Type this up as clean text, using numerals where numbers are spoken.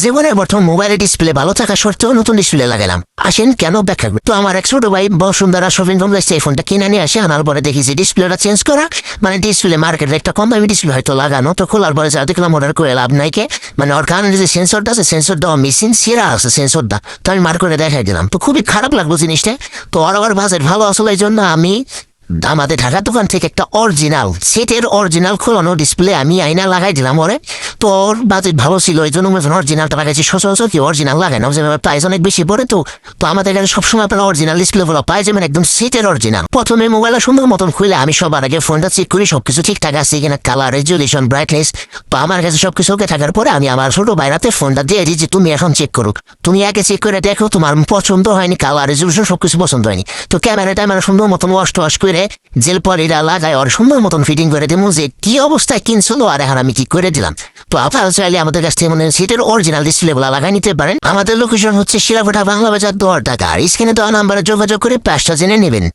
জীবনের প্রথম মোবাইলের ডিসপ্লে ভালো থাকা সত্ত্বেও নতুন ডিসপ্লে লাগালাম। আসেন কেন ব্যাখ্যা করি। তো আমার এক ছোট ভাই বসুন্ধরা শপিং কমপ্লেক্সে এই ফোনটা কিনে নিয়ে আসে, আনার পরে দেখি যে ডিসপ্লেটা চেঞ্জ করা, মানে ডিসপ্লে মার্কেটের একটা কম দামি ডিসপ্লে হয়তো লাগানো। তো খোলার পরে যা দেখলাম অর্ডার করে লাভ নাই, কে মানে ওর কারণে যে সেন্সরটা আছে সেন্সরটা মেশিন সেরা আছে সেন্সরটা। তো আমি মার্ক করে দেখাই দিলাম, তো খুবই খারাপ লাগলো জিনিসটা। তো ওর আবার বাজেট ভালো আসলে এই জন্য আমি আমাদের ঢাকার দোকান থেকে একটা অরিজিনাল সেটের অরিজিনাল খোলানো ডিসপ্লে আমি আইনা লাগাই দিলাম ওরে। তো ওর বাজেট ভালো ছিল এই জন্য অরিজিনালটা লাগাইছি। সচরাচর কি অরিজিনাল লাগাই না, যেভাবে প্রাইস অনেক বেশি পড়ে। তো তো আমাদের এখানে সবসময় আপনারা অরিজিনাল ডিসপ্লেগুলো পাই যাবেন একদম সেটের অরিজিনাল। প্রথমে মোবাইলটা সুন্দর মতন খুলে আমি সবার আগে ফোনটা চেক করি সবকিছু ঠিকঠাক আছে কিনা, কালার, রেজুলেশন, ব্রাইটনেস। তো আমার কাছে সবকিছু ওকে থাকার পরে আমি আমার ছোট বাইরাতে ফোনটা দিয়ে দিই যে তুমি এখন চেক করুক, তুমি আগে চেক করে দেখো তোমার পছন্দ হয়নি, কালার, রেজুলেশন সবকিছু পছন্দ হয়নি। তো ক্যামেরাটা আমার সুন্দর মতন ওয়াশ করে জেল পলিটা লাগায় ওর সুন্দর মতন ফিটিং করে দেবো যে কি অবস্থায় কিনছিল আর এখন আমি কি করে দিলাম। তো আপনারা চাইলে আমাদের কাছ থেকে সেটের অরিজিনাল ডিসপ্লে গুলা লাগাই নিতে পারেন। আমাদের লোকেশন হচ্ছে শিলাফাটা বাংলা বাজার 10 টাকা। আর স্ক্রিনে দেওয়া নাম্বারে যোগাযোগ করে প্রাইসটা জেনে নেবেন।